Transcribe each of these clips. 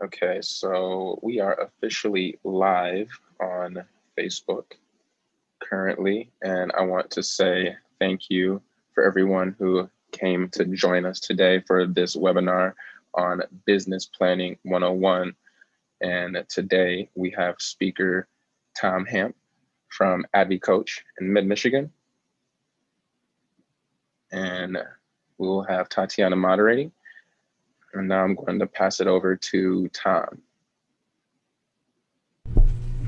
Okay, so we are officially live on Facebook currently, and I want to say thank you for everyone who came to join us today for this webinar on Business Planning 101. And today we have speaker Tom Hamp from AdviCoach in Mid-Michigan. And we will have Tatiana moderating. And now I'm going to pass it over to Tom.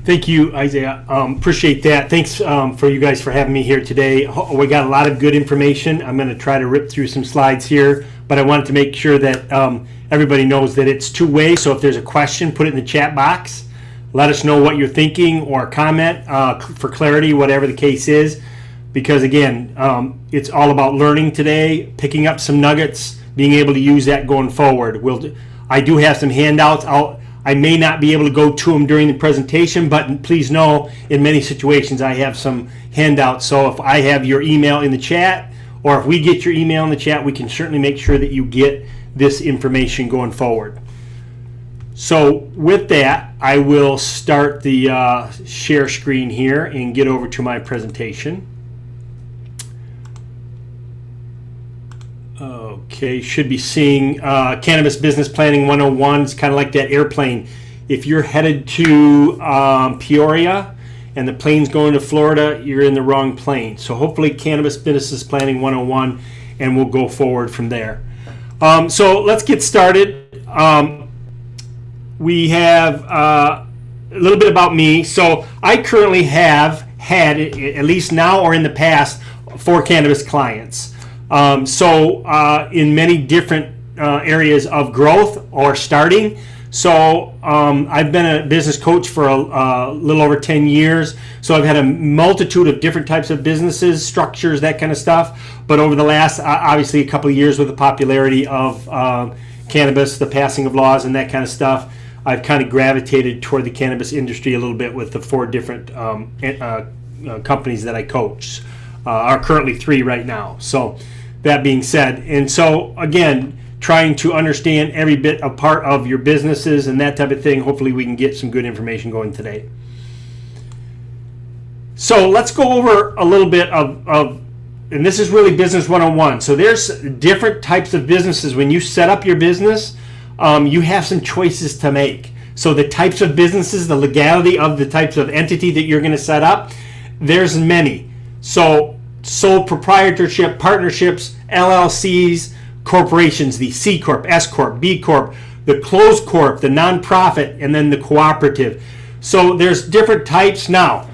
Thank you, Isaiah. Appreciate that. Thanks for you guys for having me here today. We got a lot of good information. I'm going to try to rip through some slides here, but I wanted to make sure that everybody knows that it's two-way. So if there's a question, put it in the chat box. Let us know what you're thinking or comment for clarity, whatever the case is. Because again, it's all about learning today, picking up some nuggets, being able to use that going forward. I do have some handouts. I may not be able to go to them during the presentation, but please know in many situations I have some handouts. So if I have your email in the chat, or if we get your email in the chat, we can certainly make sure that you get this information going forward. So with that, I will start the share screen here and get over to my presentation. Okay, should be seeing Cannabis Business Planning 101. It's kind of like that airplane. If you're headed to Peoria and the plane's going to Florida, you're in the wrong plane. So hopefully Cannabis Business Planning 101, and we'll go forward from there. So let's get started. We have a little bit about me. So I currently have had, at least now or in the past, 4 cannabis clients. In many different areas of growth or starting. So I've been a business coach for a little over 10 years. So I've had a multitude of different types of businesses, structures, that kind of stuff. But over the last, obviously, a couple of years with the popularity of cannabis, the passing of laws and that kind of stuff, I've kind of gravitated toward the cannabis industry a little bit with the 4 different companies that I coach. Are currently 3 right now. So that being said, and so again, trying to understand every bit a part of your businesses and that type of thing. Hopefully we can get some good information going today. So let's go over a little bit of and this is really business 101. So there's different types of businesses. When you set up your business, you have some choices to make. So the types of businesses, the legality of the types of entity that you're going to set up, there's many. So sole proprietorship, partnerships, LLCs, corporations, the C Corp, S Corp, B Corp, the closed corp, the nonprofit, and then the cooperative. So there's different types. Now,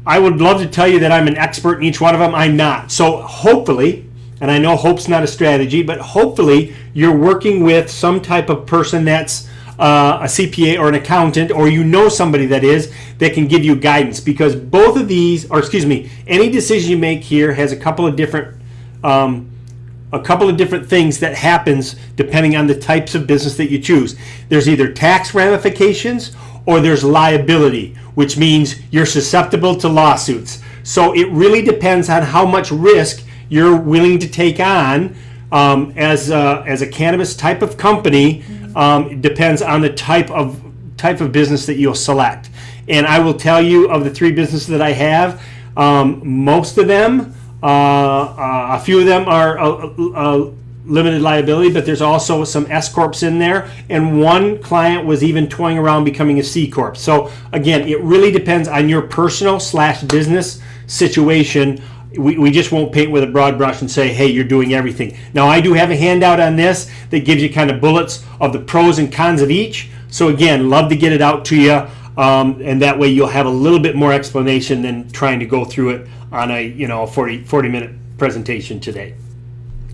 I would love to tell you that I'm an expert in each one of them. I'm not. So hopefully, and I know hope's not a strategy, but hopefully you're working with some type of person that's a CPA or an accountant, or you know somebody that is, that can give you guidance, because both of these, or excuse me, any decision you make here has a couple of different things that happens depending on the types of business that you choose. There's either tax ramifications or there's liability, which means you're susceptible to lawsuits. So it really depends on how much risk you're willing to take on as a cannabis type of company. It depends on the type of business that you'll select. And I will tell you, of the 3 businesses that I have, most of them, a few of them are limited liability, but there's also some S Corps in there. And one client was even toying around becoming a C Corp. So again, it really depends on your personal / business situation. We just won't paint with a broad brush and say, hey, you're doing everything. Now, I do have a handout on this that gives you kind of bullets of the pros and cons of each. So again, love to get it out to you, and that way you'll have a little bit more explanation than trying to go through it on a 40-minute presentation today.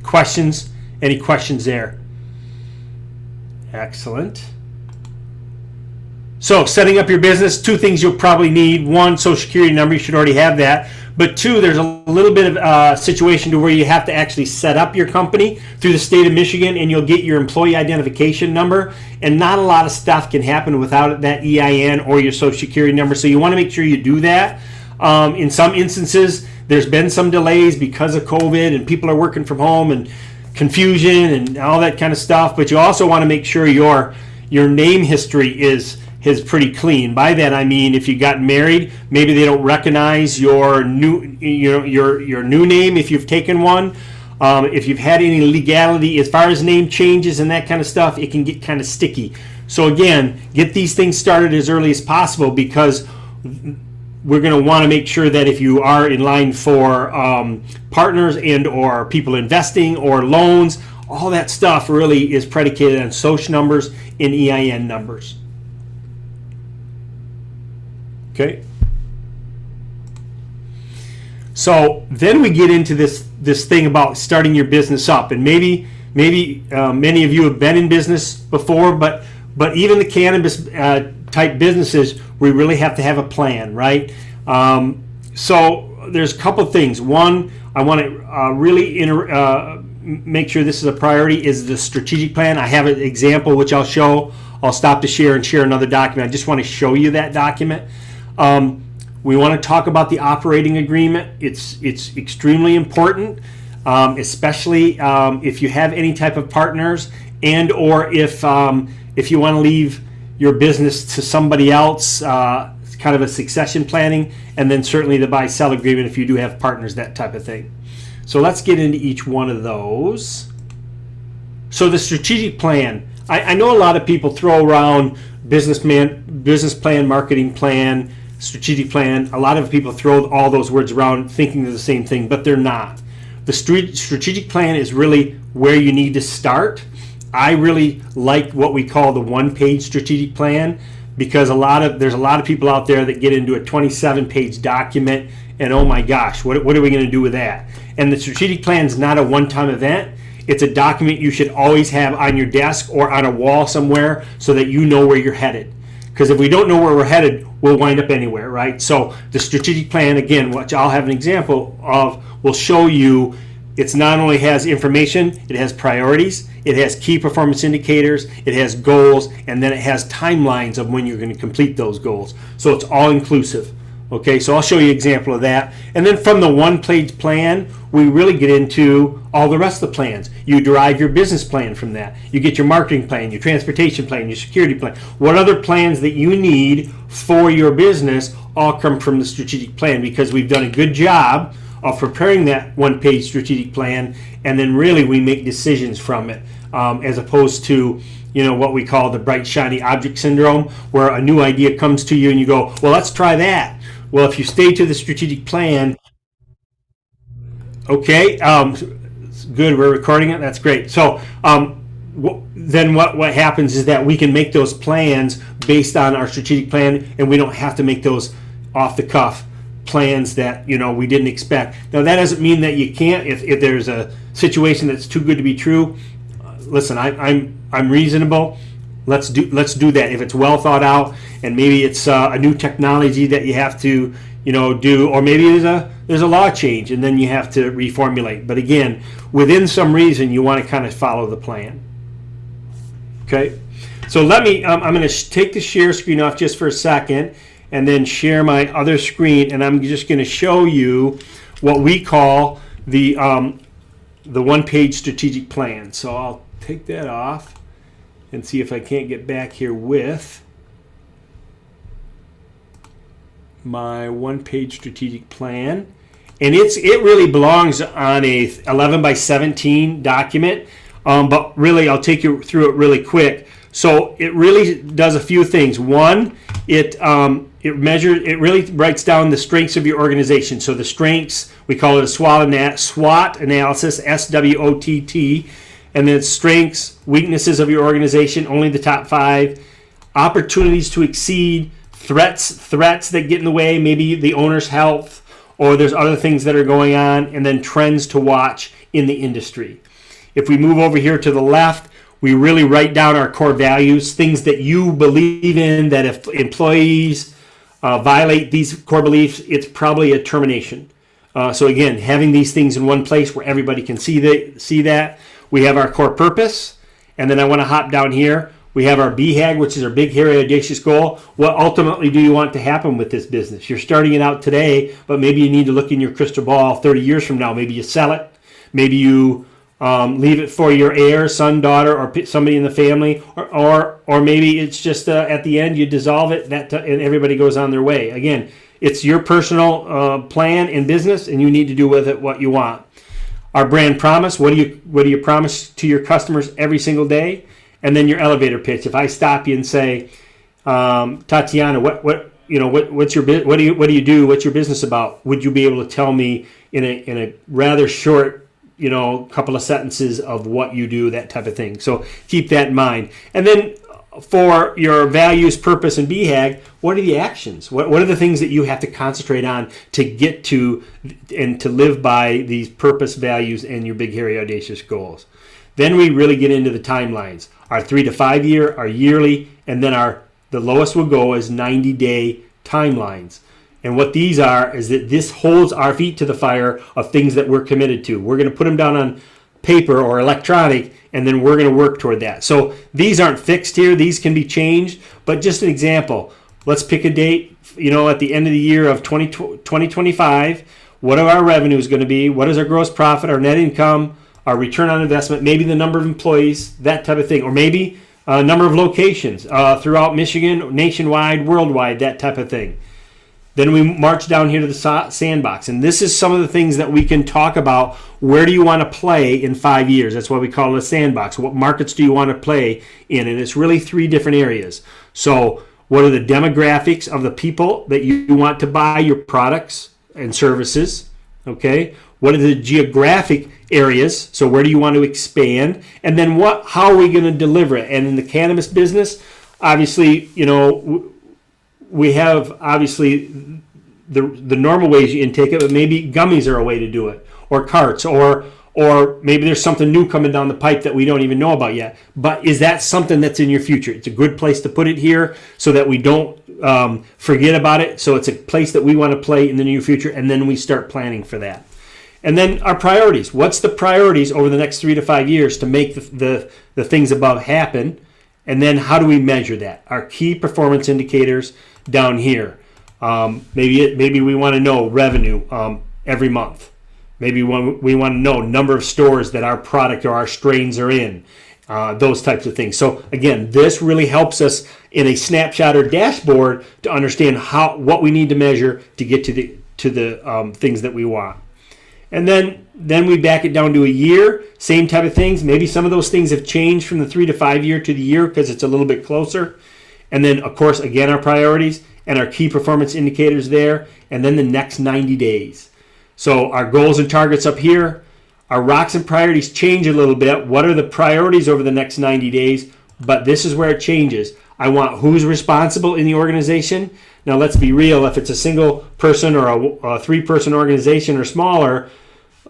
Questions? Any questions there? Excellent. So setting up your business, 2 things you'll probably need. 1, Social Security number. You should already have that. But 2, there's a little bit of a situation to where you have to actually set up your company through the state of Michigan, and you'll get your employee identification number. And not a lot of stuff can happen without that EIN or your Social Security number. So you want to make sure you do that. In some instances, there's been some delays because of COVID, and people are working from home and confusion and all that kind of stuff. But you also want to make sure your name history is pretty clean. By that I mean, if you got married, maybe they don't recognize your new name if you've taken one. If you've had any legality as far as name changes and that kind of stuff, it can get kind of sticky. So again, get these things started as early as possible, because we're going to want to make sure that if you are in line for partners and or people investing or loans, all that stuff really is predicated on social numbers and EIN numbers. Okay. So then we get into this thing about starting your business up, and maybe many of you have been in business before, but even the cannabis type businesses, we really have to have a plan, right? So there's a couple of things. One, I want to really make sure this is a priority, is the strategic plan. I have an example which I'll show. I'll stop to share and share another document. I just want to show you that document. We want to talk about the operating agreement. It's extremely important, especially if you have any type of partners, and or if you want to leave your business to somebody else, kind of a succession planning, and then certainly the buy-sell agreement if you do have partners, that type of thing. So let's get into each one of those. So the strategic plan. I know a lot of people throw around business plan, marketing plan, strategic plan. A lot of people throw all those words around thinking they're the same thing, but they're not. The strategic plan is really where you need to start. I really like what we call the one-page strategic plan, because there's a lot of people out there that get into a 27-page document and, oh my gosh, what are we going to do with that? And the strategic plan is not a one-time event. It's a document you should always have on your desk or on a wall somewhere so that you know where you're headed. Because if we don't know where we're headed, we'll wind up anywhere, right? So the strategic plan, again, which I'll have an example of, will show you it's not only has information, it has priorities, it has key performance indicators, it has goals, and then it has timelines of when you're going to complete those goals. So it's all inclusive. Okay, so I'll show you an example of that. And then from the one-page plan, we really get into all the rest of the plans. You derive your business plan from that. You get your marketing plan, your transportation plan, your security plan. What other plans that you need for your business all come from the strategic plan, because we've done a good job of preparing that one-page strategic plan, and then really we make decisions from it, as opposed to what we call the bright shiny object syndrome, where a new idea comes to you and you go, well, let's try that. Well, if you stay to the strategic plan, okay, good, we're recording it, that's great. So then what happens is that we can make those plans based on our strategic plan, and we don't have to make those off-the-cuff plans that we didn't expect. Now that doesn't mean that you can't, if there's a situation that's too good to be true. Listen, I'm reasonable. Let's do that. If it's well thought out, and maybe it's a new technology that you have to do, or maybe there's a law change and then you have to reformulate. But again, within some reason, you want to kind of follow the plan. Okay, so let me. I'm going to take the share screen off just for a second, and then share my other screen, and I'm just going to show you what we call the one-page strategic plan. So I'll take that off and see if I can't get back here with my one-page strategic plan. And it really belongs on a 11 by 17 document, but really I'll take you through it really quick. So it really does a few things. One, it really writes down the strengths of your organization. So the strengths, we call it a SWOT analysis, SWOTT. And then strengths, weaknesses of your organization, only the top 5. Opportunities to exceed, threats that get in the way, maybe the owner's health, or there's other things that are going on, and then trends to watch in the industry. If we move over here to the left, we really write down our core values, things that you believe in, that if employees violate these core beliefs, it's probably a termination. So again, having these things in one place where everybody can see that. We have our core purpose, and then I want to hop down here. We have our BHAG, which is our big, hairy, audacious goal. What ultimately do you want to happen with this business? You're starting it out today, but maybe you need to look in your crystal ball 30 years from now. Maybe you sell it. Maybe you Leave it for your heir, son, daughter, or somebody in the family, or maybe it's just at the end you dissolve it and everybody goes on their way. Again, it's your personal plan in business, and you need to do with it what you want. Our brand promise: what do you promise to your customers every single day? And then your elevator pitch. If I stop you and say, Tatiana, what do you do? What's your business about? Would you be able to tell me in a rather short, couple of sentences of what you do, that type of thing? So keep that in mind. And then for your values, purpose, and BHAG, what are the actions? What are the things that you have to concentrate on to get to and to live by these purpose, values, and your big, hairy, audacious goals? Then we really get into the timelines. Our 3 to 5 year, our yearly, and then the lowest we'll go is 90-day timelines. And what these are is that this holds our feet to the fire of things that we're committed to. We're going to put them down on paper or electronic, and then we're going to work toward that. So these aren't fixed here. These can be changed. But just an example, let's pick a date, at the end of the year of 2025. What are our revenues going to be? What is our gross profit, our net income, our return on investment, maybe the number of employees, that type of thing. Or maybe a number of locations throughout Michigan, nationwide, worldwide, that type of thing. Then we march down here to the sandbox. And this is some of the things that we can talk about. Where do you want to play in 5 years? That's why we call it a sandbox. What markets do you want to play in? And it's really 3 different areas. So what are the demographics of the people that you want to buy your products and services? Okay. What are the geographic areas? So where do you want to expand? And then how are we going to deliver it? And in the cannabis business, obviously, we have obviously the normal ways you intake it, but maybe gummies are a way to do it, or carts, or maybe there's something new coming down the pipe that we don't even know about yet. But is that something that's in your future? It's a good place to put it here so that we don't forget about it. So it's a place that we want to play in the near future, and then we start planning for that. And then our priorities. What's the priorities over the next 3 to 5 years to make the things above happen? And then how do we measure that? Our key performance indicators down here. Maybe we want to know revenue every month. Maybe we want to know number of stores that our product or our strains are in. Those types of things. So again, this really helps us in a snapshot or dashboard to understand what we need to measure to get to the things that we want. And then we back it down to a year, same type of things. Maybe some of those things have changed from the 3 to 5 year to the year because it's a little bit closer. And then, of course, again, our priorities and our key performance indicators there. And then the next 90 days. So our goals and targets up here. Our rocks and priorities change a little bit. What are the priorities over the next 90 days? But this is where it changes. I want who's responsible in the organization. Now, let's be real. If it's a single person or a 3-person organization or smaller,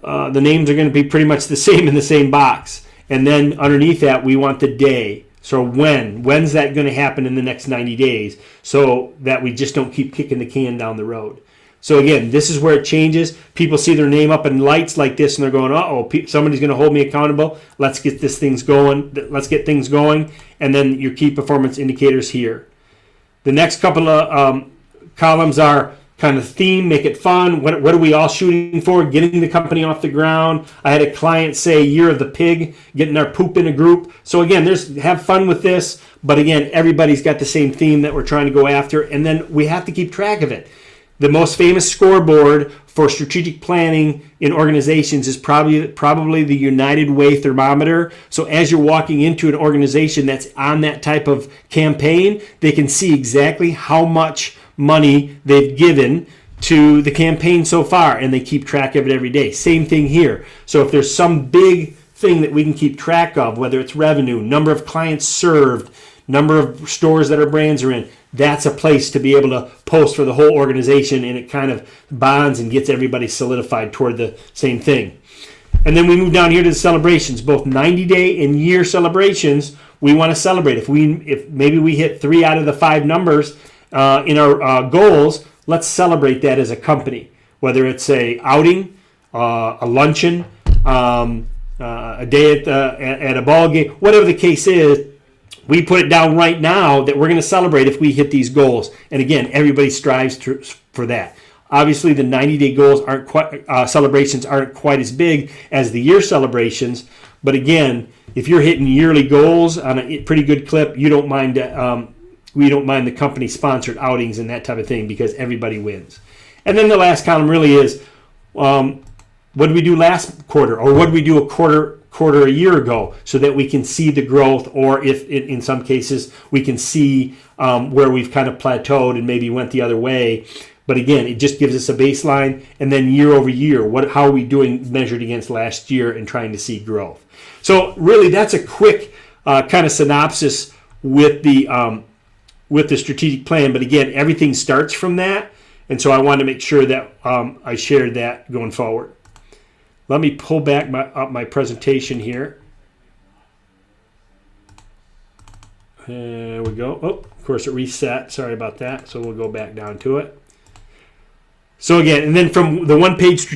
the names are going to be pretty much the same in the same box. And then underneath that, we want the day. So when's that going to happen in the next 90 days so that we just don't keep kicking the can down the road? So again, this is where it changes. People see their name up in lights like this and they're going, somebody's going to hold me accountable. Let's get things going. And then your key performance indicators here. The next couple of columns are kind of theme, make it fun. What are we all shooting for? Getting the company off the ground. I had a client say year of the pig, getting our poop in a group. So again, have fun with this. But again, everybody's got the same theme that we're trying to go after. And then we have to keep track of it. The most famous scoreboard for strategic planning in organizations is probably the United Way thermometer. So as you're walking into an organization that's on that type of campaign, they can see exactly how much money they've given to the campaign so far, and they keep track of it every day. Same thing here. So if there's some big thing that we can keep track of, whether it's revenue, number of clients served, number of stores that our brands are in, that's a place to be able to post for the whole organization, and it kind of bonds and gets everybody solidified toward the same thing. And then we move down here to the celebrations, both 90-day and year celebrations. We want to celebrate. If maybe we hit 3 out of the 5 numbers in our goals, let's celebrate that as a company. Whether it's a outing, a luncheon, a day at a ball game, whatever the case is. We put it down right now that we're going to celebrate if we hit these goals. And again, everybody strives for that. Obviously, the 90-day goals aren't quite celebrations aren't quite as big as the year celebrations. But again, if you're hitting yearly goals on a pretty good clip, you don't mind. We don't mind the company-sponsored outings and that type of thing because everybody wins. And then the last column really is, what did we do last quarter, or what did we do a quarter a year ago, so that we can see the growth, or if in some cases we can see where we've kind of plateaued and maybe went the other way. But again, it just gives us a baseline, and then year over year, how are we doing measured against last year and trying to see growth. So really, that's a quick kind of synopsis with the strategic plan. But again, everything starts from that, and so I wanted to make sure that I shared that going forward. Let me pull back up my presentation here. There we go. Oh, of course it reset. Sorry about that. So we'll go back down to it. So again, and then from the one-page